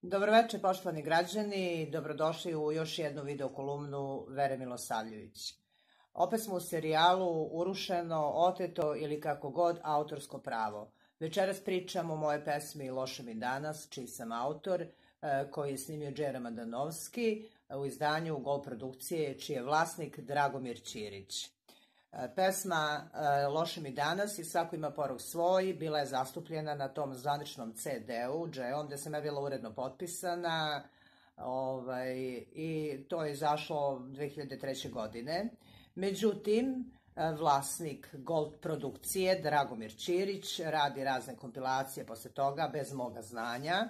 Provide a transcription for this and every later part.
Dobroveče, poštovani građani, dobrodošli u još jednu video kolumnu Vere Milosavljević. Opet smo u serijalu Urušeno, oteto ili kako god autorsko pravo. Večeras pričam o moje pesmi Loše mi danas, čiji sam autor, koji je snimio Đera Madanovski u izdanju Gol produkcije, čiji je vlasnik Dragomir Ćirić. Pesma Loše mi danas i Svako ima porok svoj bila je zastupljena na tom zvaničnom CD-u, gde sam ja bila uredno potpisana i to je izašlo 2003. godine. Međutim, vlasnik Gold produkcije, Dragomir Ćirić, radi razne kompilacije posle toga bez moga znanja,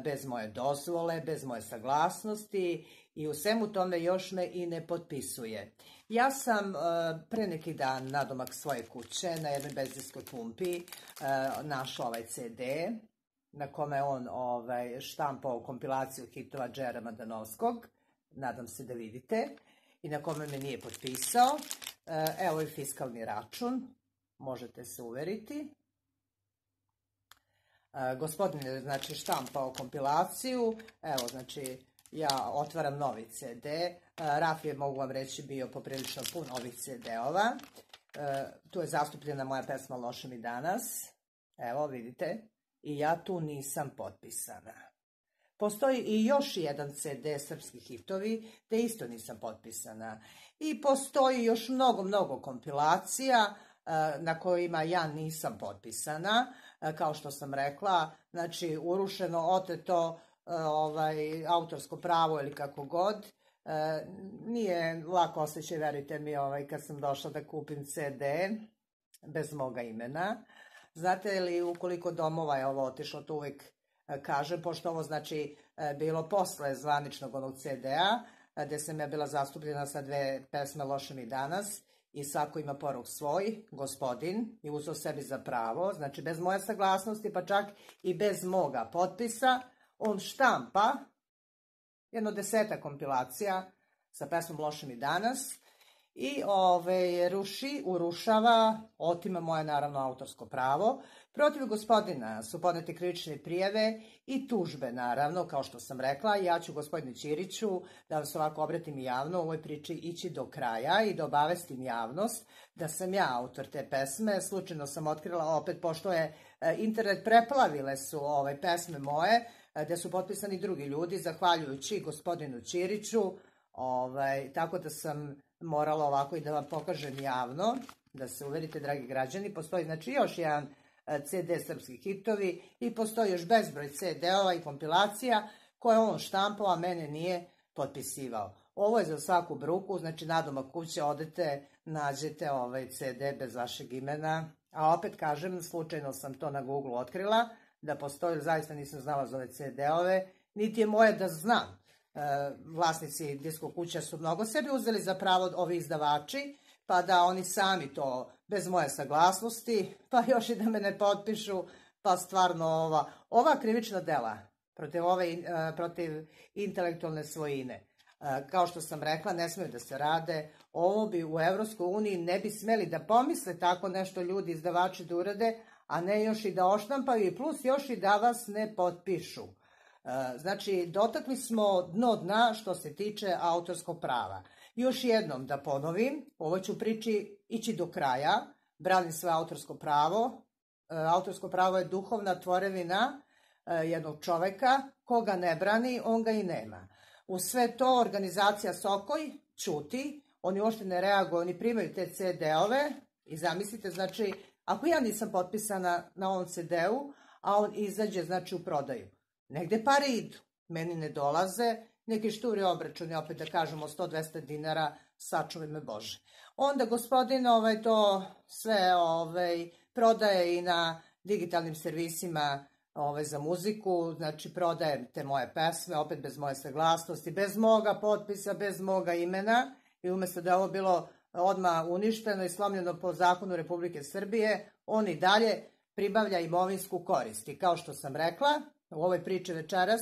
bez moje dozvole, bez moje saglasnosti i u svemu tome još me i ne potpisuje. Ja sam pre neki dan nadomak svoje kuće na jednoj benzinskoj pumpi našla ovaj CD na kome on štampao kompilaciju hitova Đera Madanovskog, nadam se da vidite, i na kome me nije potpisao. Evo je fiskalni račun, možete se uveriti. Gospodin je, znači, štampao kompilaciju, evo, znači, ja otvaram novi CD, raf je, mogu vam reći, bio poprilično pun ovih CD-ova, tu je zastupljena moja pesma Loše mi danas, evo, vidite, i ja tu nisam potpisana. Postoji i još jedan CD Srpski hitovi, gde isto nisam potpisana. I postoji još mnogo kompilacija na kojima ja nisam potpisana, kao što sam rekla, znači urušeno, oteto, autorsko pravo ili kako god. Nije lako osjećaj, verujte mi, kad sam došla da kupim CD bez moga imena. Znate li u koliko domova je ovo otišlo, to uvijek kažem, pošto ovo znači bilo posle zvaničnog onog CD-a, gde sam ja bila zastupljena sa dve pesme Loše mi danas i Svako ima porok svoj, gospodin, i uzeo sebi za pravo, znači bez moje saglasnosti, pa čak i bez moga potpisa, on štampa jedno 10 kompilacija sa pesmom Loše mi danas i urušava, otima moje naravno autorsko pravo. Protiv gospodina su podnete krivične prijave i tužbe, naravno, kao što sam rekla. Ja ću, gospodine Ćiriću, da vam se ovako obratim javno u ovoj priči ići do kraja i da obavestim javnost da sam ja autor te pesme. Slučajno sam otkrila opet, pošto je internet preplavile su pesme moje, gde su potpisani drugi ljudi, zahvaljujući gospodinu Ćiriću, tako da sam morala ovako i da vam pokažem javno, da se uverite, dragi građani. Postoji znači još jedan CD Srpski hitovi i postoji još bezbroj CD-ova i kompilacija koje on štampao, a mene nije potpisivao. Ovo je za svaku bruku, znači nadomak kuće odete, nađete CD bez vašeg imena, a opet kažem, slučajno sam to na Google otkrila, da postoji, zaista nisam znala za ove CD-ove, niti je moje da znam. Vlasnici disko kuća su mnogo sebi uzeli za pravo, ovi izdavači, pa da oni sami to bez moje saglasnosti, pa još i da me ne potpišu, pa stvarno ova krivična dela protiv intelektualne svojine, kao što sam rekla, ne smeju da se rade. Ovo bi u Evropskoj uniji ne bi smeli da pomisle tako nešto ljudi, izdavači, da urade, a ne još i da oštampaju i plus još i da vas ne potpišu. Znači, dotakli smo dno dna što se tiče autorskog prava. Još jednom da ponovim, ovo ću priči ići do kraja, branim svoje autorsko pravo. Autorsko pravo je duhovna tvorevina jednog čoveka, koga ne brani, on ga i nema. U sve to organizacija Sokoj ćuti, oni uopšte ne reaguju, oni primaju te CD-ove i zamislite, znači, ako ja nisam potpisana na ovom CD-u, a on izađe, znači, u prodaju, negde pare idu, meni ne dolaze, neki šturi obračuni, opet da kažemo 100-200 dinara, sačuvaj me Bože. Onda gospodin to sve prodaje i na digitalnim servisima za muziku, znači prodaje te moje pesme, opet bez moje saglasnosti, bez moga potpisa, bez moga imena, i umesto da je ovo bilo odmah uništeno i slomljeno po zakonu Republike Srbije, on i dalje pribavlja imovinsku korist. I kao što sam rekla u ovoj priči večeras,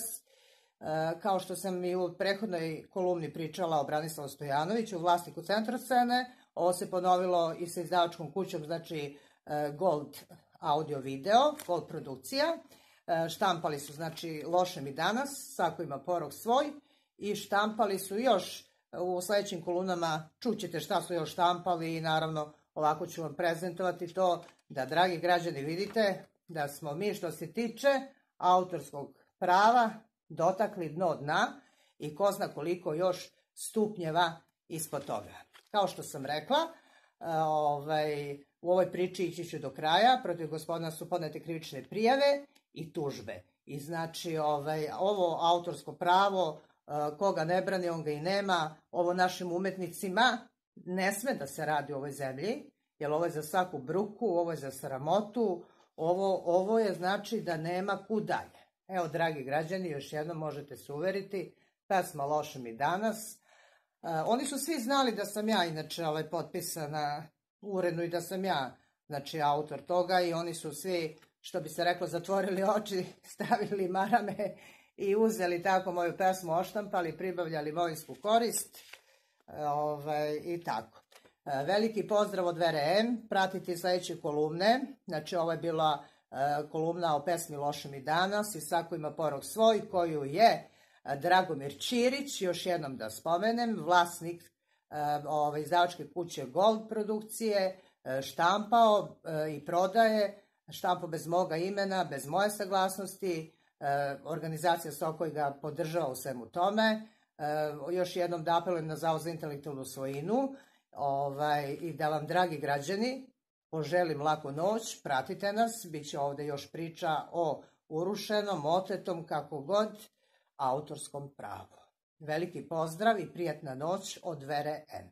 kao što sam i u prethodnoj kolumni pričala o Branislavu Stojanoviću, vlasniku Centroscene, ovo se ponovilo i sa izdavačkom kućom, znači Gold audio video, Gold produkcija. Štampali su, znači, Loše mi danas, svako ima porok svoj, i štampali su još u sledećim kolumnama, čućete šta su još štampali i naravno ovako ću vam prezentovati to da, dragi građani, vidite da smo mi, što se tiče autorskog prava, dotakli dno dna i ko zna koliko još stupnjeva ispod toga. Kao što sam rekla, u ovoj priči ići ću do kraja, protiv gospodina su podnete krivične prijave i tužbe. I znači ovo autorsko pravo, koga ne brani, on ga i nema, ovo našim umetnicima ne sme da se radi u ovoj zemlji, jer ovo je za svaku bruku, ovo je za sramotu, ovo je znači da nema kud dalje. Evo, dragi građani, još jednom možete se uveriti, pesma Loše mi danas. Oni su svi znali da sam ja inače potpisana uredno i da sam ja, znači, autor toga, i oni su svi, što bi se reklo, zatvorili oči, stavili marame i uzeli tako moju pesmu, oštampali, pribavljali mojinsku korist i tako. Veliki pozdrav od Vere M. Pratite sledeće kolumne. Znači, ovo je bila kolumna o pesmi Loše mi danas i svako ima porok svoj, koju je Dragomir Ćirić, još jednom da spomenem, vlasnik izdavačke kuće Gold produkcije, štampao i prodaje, štampao bez moga imena, bez moje saglasnosti, organizacija Sokoj ga podržava u svemu tome. Još jednom da apelujem na Zavod za intelektualnu svojinu i da vam, dragi građani, poželim laku noć, pratite nas, bit će ovde još priča o urušenom, otetom, kako god, autorskom pravu. Veliki pozdrav i prijatna noć od Vere M.